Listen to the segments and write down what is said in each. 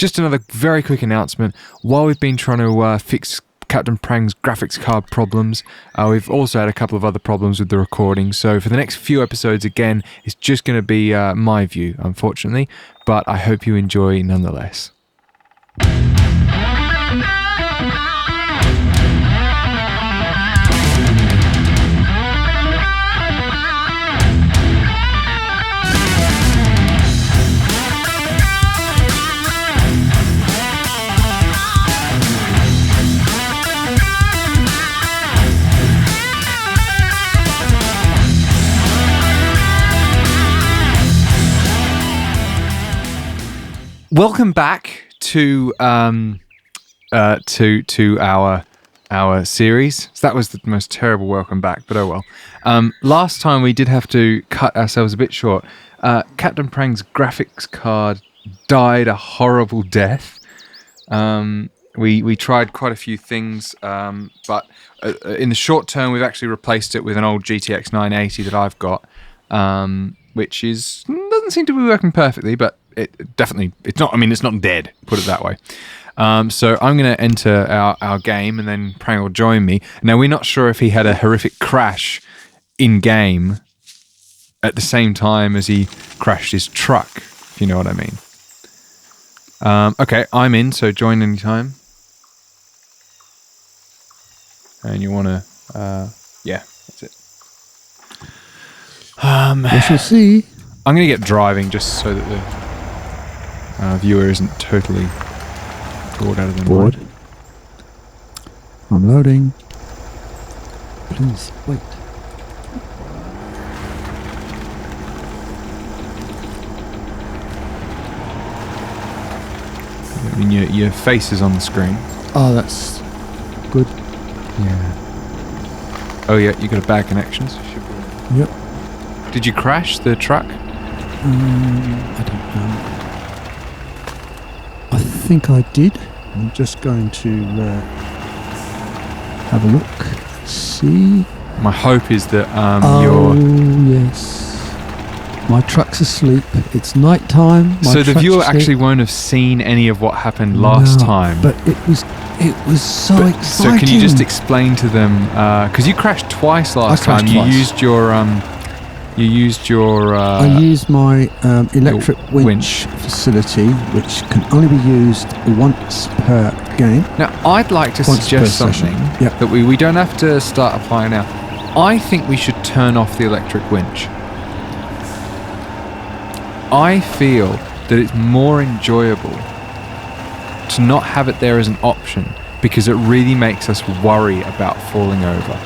just another very quick announcement. While we've been trying to fix Captain Prang's graphics card problems, we've also had a couple of other problems with the recording. So for the next few episodes, again, it's just going to be my view, unfortunately. But I hope you enjoy nonetheless. Welcome back to our series. So that was the most terrible welcome back, but oh well. Last time we did have to cut ourselves a bit short. Captain Prang's graphics card died a horrible death. We tried quite a few things, but in the short term, we've actually replaced it with an old GTX 980 that I've got, which doesn't seem to be working perfectly, but it's not dead, put it that way. So I'm going to enter our game, and then Prang will join me. Now, we're not sure if he had a horrific crash in-game at the same time as he crashed his truck, if you know what I mean. Okay, I'm in, so join anytime. And you want to... yeah, that's it. We shall see. I'm going to get driving just so that the viewer isn't totally bored out of their Bored. mind. I'm loading. Please wait. I mean, your face is on the screen. Oh, that's good. Yeah. Oh yeah, you got a bad connection. So Yep. Did you crash the truck? I don't know. I think I did. I'm just going to have a look. See. My hope is that Oh yes. My truck's asleep. It's night time. So the viewer actually won't have seen any of what happened last time. But it was so exciting. So can you just explain to them? Because you crashed twice last time. Twice. You used your. I used my electric winch facility, which can only be used once per game. Now, I'd like to suggest something that we don't have to start applying now. I think we should turn off the electric winch. I feel that it's more enjoyable to not have it there as an option because it really makes us worry about falling over.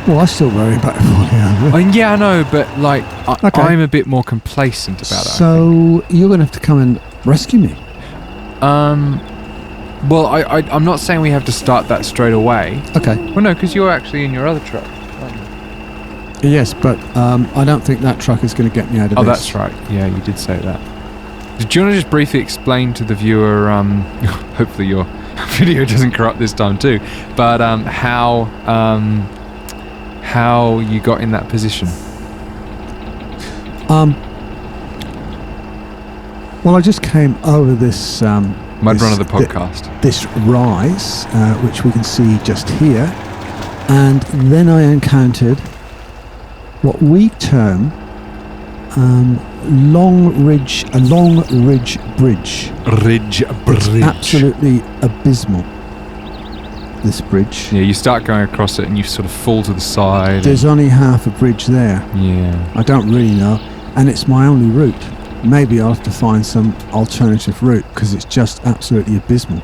Well, I still worry about falling over. Yeah, I know, but like I'm a bit more complacent about it. So you're going to have to come and rescue me. Well, I'm not saying we have to start that straight away. Okay. Well, no, because you're actually in your other truck. Yes, but I don't think that truck is going to get me out of this. Oh, that's right. Yeah, you did say that. Do you want to just briefly explain to the viewer, hopefully your video doesn't corrupt this time too, but how you got in that position? Well, I just came over this... MudRunner the podcast. This rise, which we can see just here, and then I encountered what we term long ridge bridge. It's absolutely abysmal, this bridge. Yeah, you start going across it and you sort of fall to the side. There's only half a bridge there. Yeah. I don't really know, and it's my only route. Maybe I'll have to find some alternative route because it's just absolutely abysmal.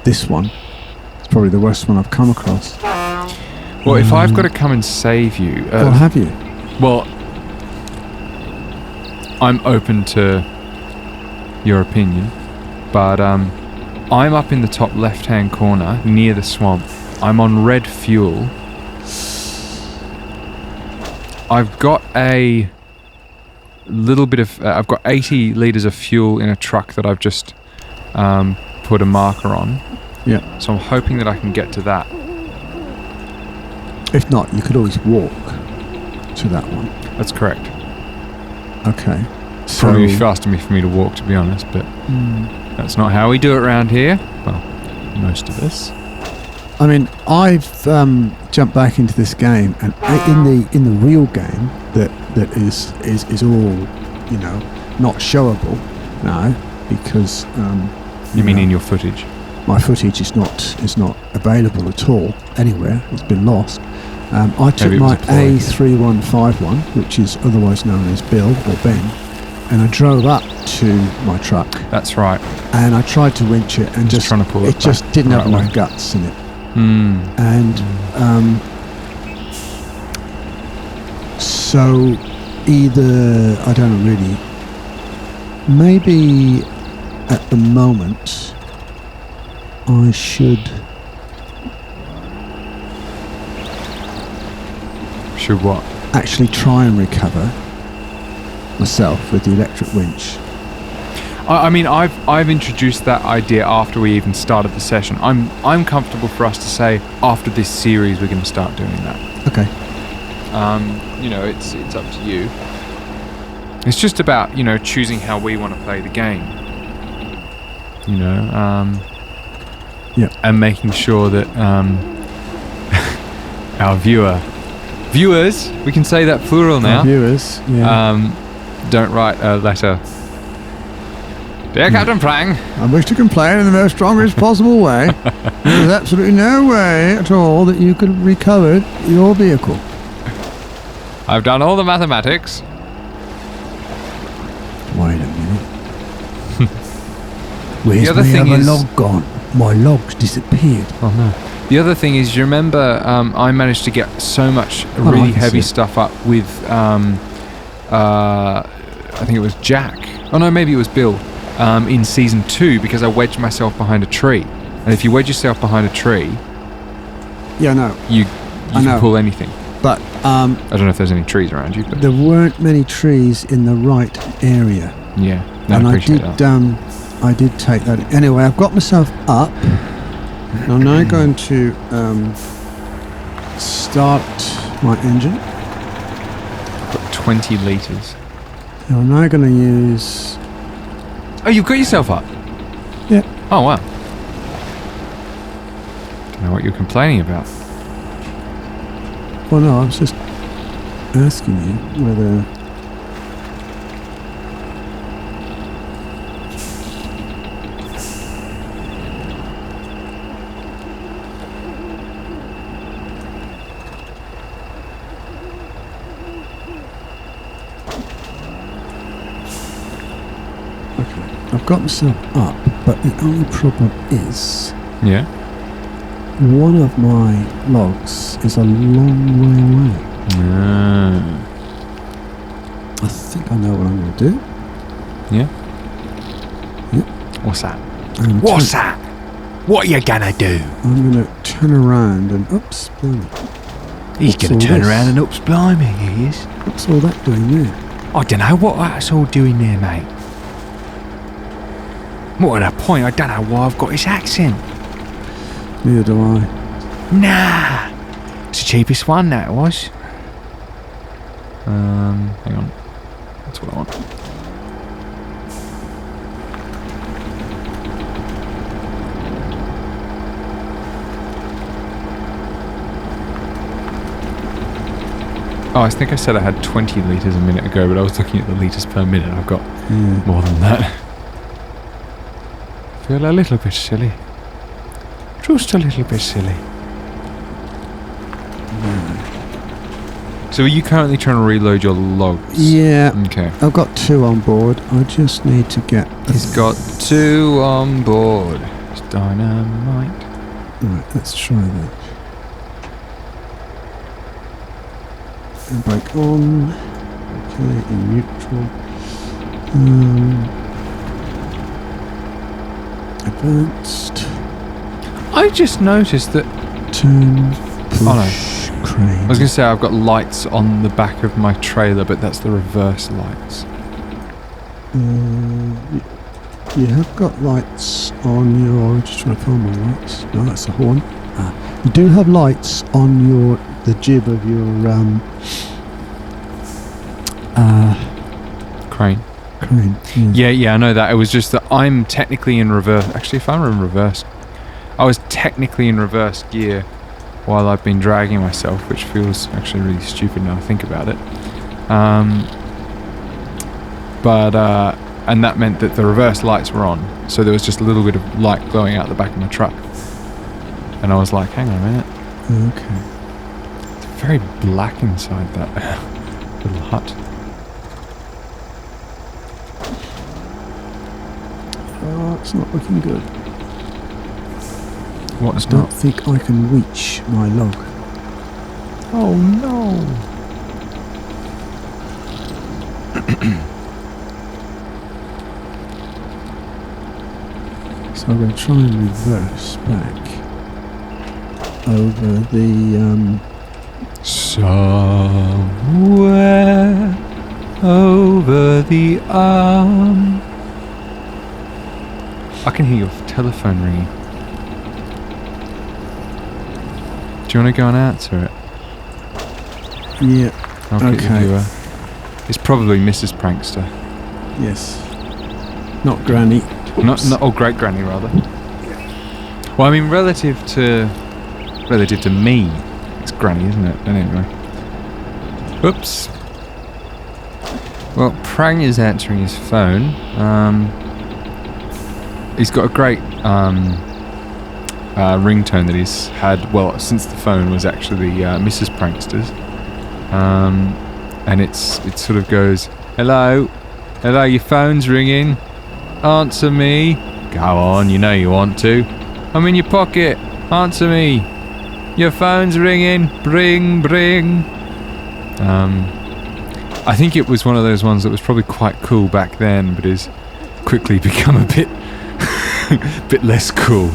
This one is probably the worst one I've come across. Well, if I've got to come and save you... well, have you? Well, I'm open to your opinion, but I'm up in the top left-hand corner near the swamp. I'm on red fuel. I've got a little bit of... I've got 80 litres of fuel in a truck that I've just put a marker on. Yeah. So I'm hoping that I can get to that. If not, you could always walk to that one. That's correct. Okay. Probably be faster for me to walk, to be honest, but that's not how we do it around here. Well, most of us. I mean, I've jumped back into this game, and in the real game that is all, you know, not showable now because you mean in your footage? My footage is not available at all anywhere. It's been lost. I took my A3151, which is otherwise known as Bill or Ben, and I drove up to my truck. That's right. And I tried to winch it, and just trying to pull it just didn't have enough way. guts in it. And so either, I don't know really, maybe at the moment I should what? Actually try and recover myself with the electric winch. I mean, I've introduced that idea after we even started the session. I'm comfortable for us to say after this series we're going to start doing that. Okay. You know, it's up to you. It's just about, you know, choosing how we want to play the game. You know, yeah, and making sure that our viewers, we can say that plural now. Our viewers, yeah. Don't write a letter. Dear Captain Prang, I wish to complain in the most strongest possible way. There is absolutely no way at all that you could recover your vehicle. I've done all the mathematics. Wait a minute. Where's the other my thing other is, log gone? My log's disappeared. Oh no. The other thing is, you remember I managed to get so much really heavy stuff up with, I think it was Jack. Oh no, maybe it was Bill. In season 2, because I wedged myself behind a tree. And if you wedge yourself behind a tree, yeah, no, you can pull anything. But I don't know if there's any trees around you, but there weren't many trees in the right area. Yeah, and I did take that. Anyway, I've got myself up. I'm now going to start my engine. Got 20 litres. And I'm now going to use... Oh, you've got yourself up? Yeah. Oh, wow. Don't know what you're complaining about. Well, no, I was just asking you whether... I've got myself up, but the only problem is... Yeah? One of my logs is a long way away. I think I know what I'm going to do. Yeah? Yep. What's that? What's that? What are you going to do? I'm going to turn around and... Oops, blimey. He's going to turn around and oops, blimey, he is. What's all that doing there? I don't know what that's all doing there, mate. More to the point, I don't know why I've got this accent. Neither do I. Nah. It's the cheapest one, that was. Hang on. That's what I want. Oh, I think I said I had 20 litres a minute ago, but I was looking at the litres per minute. I've got more than that. Feel a little bit silly. Just a little bit silly. So are you currently trying to reload your logs? Yeah. Okay. I've got 2 on board. I just need to get... He's got 2 on board. It's dynamite. Right, let's try that. And brake on. Okay, in neutral. Advanced. I just noticed that... Turn, push, crane. I was going to say I've got lights on the back of my trailer, but that's the reverse lights. You have got lights on your... Just trying to find my lights. No, that's a horn. You do have lights on the jib of your Crane. crane. Yeah, I know that. It was just that I'm technically in reverse. Actually, if I'm in reverse, I was technically in reverse gear while I've been dragging myself, which feels actually really stupid now I think about it. And that meant that the reverse lights were on, so there was just a little bit of light glowing out the back of my truck. And I was like, hang on a minute. Okay. It's very black inside that little hut. Oh, it's not looking good. What's I don't not? think I can reach my log. Oh no! So I'm going to try and reverse back over the somewhere over the arm. I can hear your telephone ringing. Do you want to go and answer it? Yeah. I'll get the viewer. It's probably Mrs. Prankster. Yes. Not Granny. Not great granny rather. Well, I mean, relative to me, it's Granny, isn't it? Anyway. Oops. Well, Prang is answering his phone. He's got a great ringtone that he's had, well, since the phone was actually Mrs. Prankster's. And it sort of goes, hello, your phone's ringing. Answer me. Go on, you know you want to. I'm in your pocket. Answer me. Your phone's ringing. Bring. I think it was one of those ones that was probably quite cool back then, but has quickly become a bit less cool.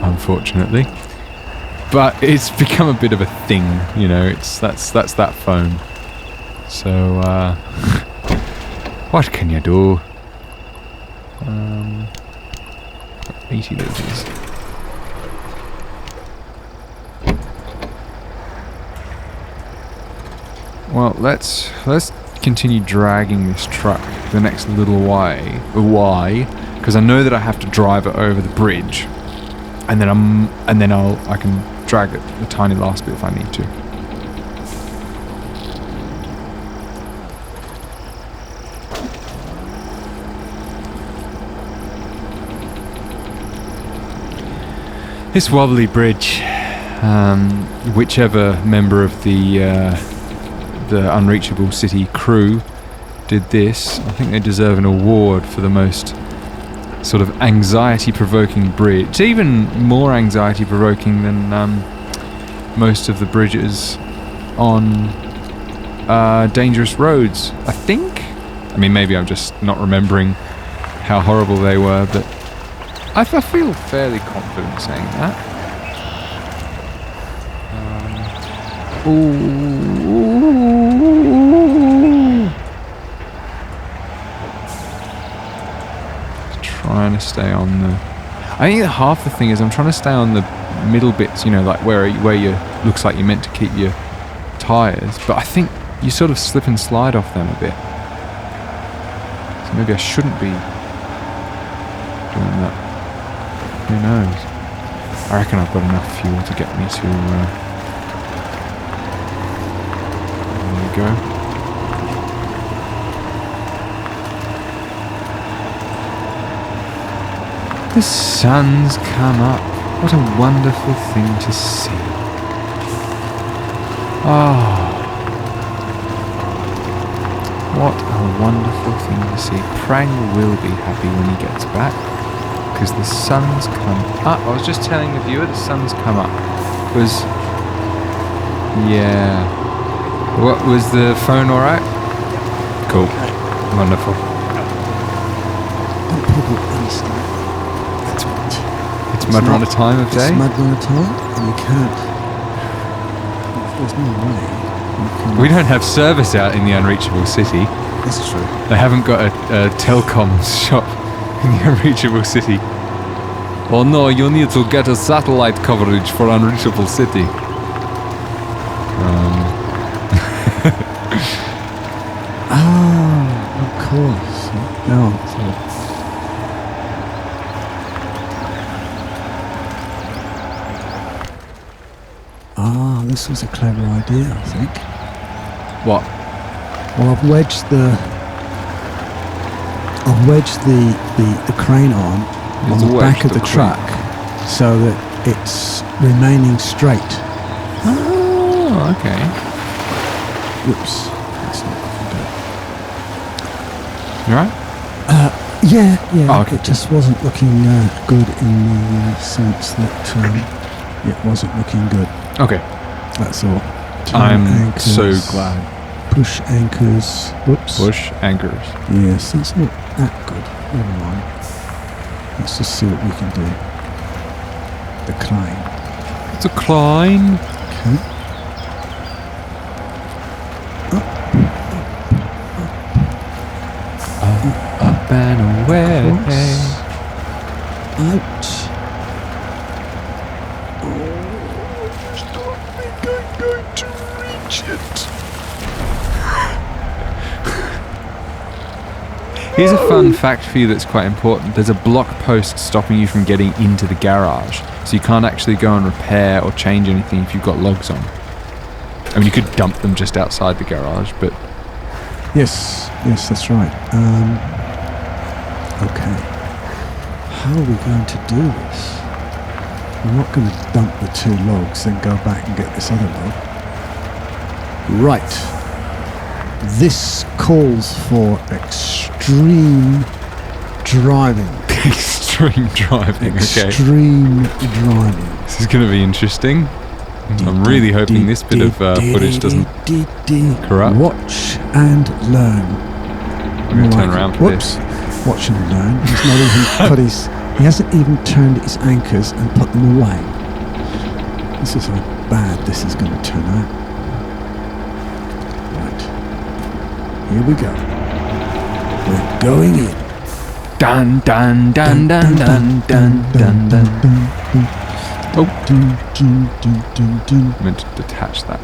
Unfortunately. But it's become a bit of a thing, you know, that's that phone. So what can you do? 80 liters. Well, let's continue dragging this truck the next little way. Why? Because I know that I have to drive it over the bridge, and then I can drag it the tiny last bit if I need to. This wobbly bridge, whichever member of the Unreachable City crew did this, I think they deserve an award for the most sort of anxiety-provoking bridge. It's even more anxiety-provoking than most of the bridges on dangerous roads, I think. I mean, maybe I'm just not remembering how horrible they were, but I feel fairly confident saying that. Trying to stay on the... I think half the thing is I'm trying to stay on the middle bits, you know, like where you looks like you're meant to keep your tyres, but I think you sort of slip and slide off them a bit. So maybe I shouldn't be doing that. Who knows? I reckon I've got enough fuel to get me to... there we go. The sun's come up. What a wonderful thing to see. Oh. What a wonderful thing to see. Prang will be happy when he gets back, because the sun's come up. I was just telling the viewer the sun's come up. Yeah. What, was the phone alright? Cool. Wonderful. Don't people understand? It's MudRunner time of day? It's MudRunner time, and you can't... There's no way you can... We don't have service out in the Unreachable City. That's true. They haven't got a telecoms shop in the Unreachable City. Oh no, you need to get a satellite coverage for Unreachable City. of course. Now I'm through. This was a clever idea, I think. What? Well, I've wedged the crane arm on the back of the truck so that it's remaining straight. Oh, okay. Whoops, that's not looking good. You alright? Yeah. Oh, okay. It just wasn't looking good in the sense that it wasn't looking good. Okay. That's all. I'm anchors, so glad. Push anchors. Whoops. Push anchors. Yes, that's not that good. Never mind. Let's just see what we can do. The climb. It's a climb. Okay. Up and away. Out. Here's a fun fact for you that's quite important. There's a block post stopping you from getting into the garage, so you can't actually go and repair or change anything if you've got logs on. I mean, you could dump them just outside the garage, but... Yes, that's right. Okay. How are we going to do this? I'm not going to dump the 2 logs, then go back and get this other log. Right. This calls for extreme driving. Extreme driving, okay. Extreme driving. This is going to be interesting. I'm really hoping this bit of footage doesn't corrupt. Watch and learn. I'm going to turn around for this. Watch and learn. He's not even put his... He hasn't even turned his anchors and put them away. This is how bad this is going to turn out. Right. Here we go. We're going in. Dun dun dun dun dun dun dun dun. Oh. I meant to detach that.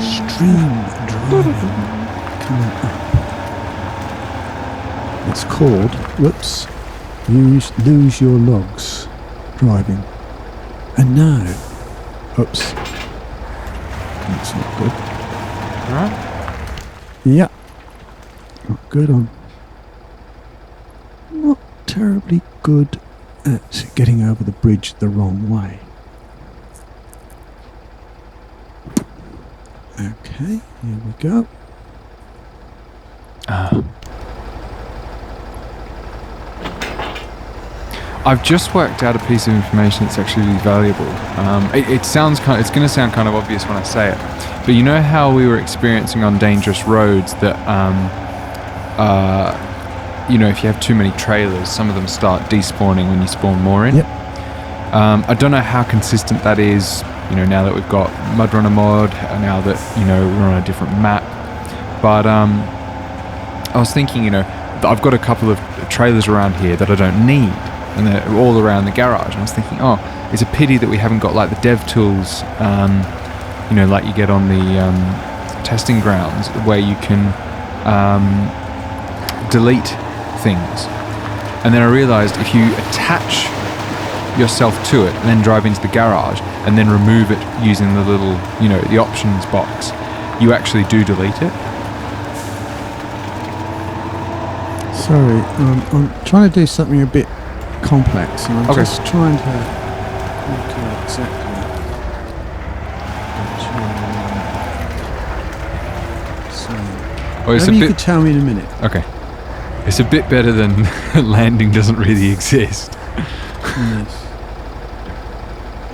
Extreme driving coming up. It's called, whoops, lose your logs driving. And now, oops, that's not good. Alright. Yeah, not good. I'm not terribly good at getting over the bridge the wrong way. Okay, here we go. I've just worked out a piece of information that's actually really valuable. It's going to sound kind of obvious when I say it, but you know how we were experiencing on dangerous roads that, if you have too many trailers, some of them start despawning when you spawn more in. Yep. I don't know how consistent that is. Now that we've got MudRunner mod, now that we're on a different map, but I was thinking, I've got a couple of trailers around here that I don't need. And they're all around the garage. And I was thinking, it's a pity that we haven't got like the dev tools, like you get on the testing grounds, where you can delete things. And then I realized if you attach yourself to it and then drive into the garage and then remove it using the little, the options box, you actually do delete it. Sorry, I'm trying to do something a bit complex, and I'm just trying to work out exactly what you're saying. Maybe you could tell me in a minute. Okay. It's a bit better than landing doesn't really exist. Yes.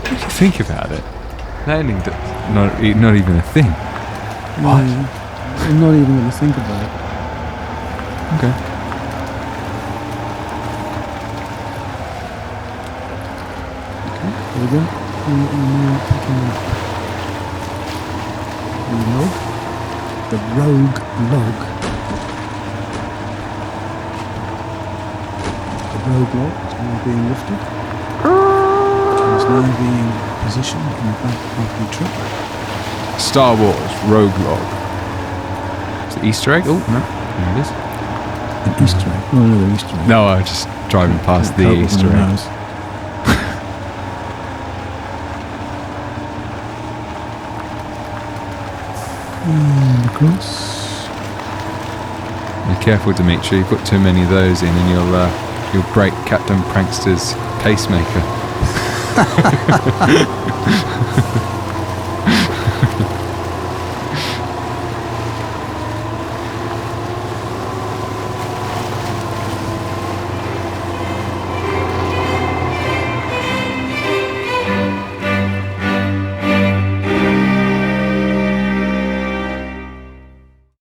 What do you think about it? Landing, not even a thing. What? I'm not even going to think about it. Okay. There we go. Picking up the log. The rogue log. rogue log is now being lifted. It's now being positioned in the back of the truck. Star Wars Rogue Log. Is it Easter egg? Oh, no. There it is. An Easter egg. Oh, another Easter egg. No, I was just driving past the Easter egg. And across. Be careful, Dimitri. You put too many of those in and you'll break Captain Prankster's pacemaker.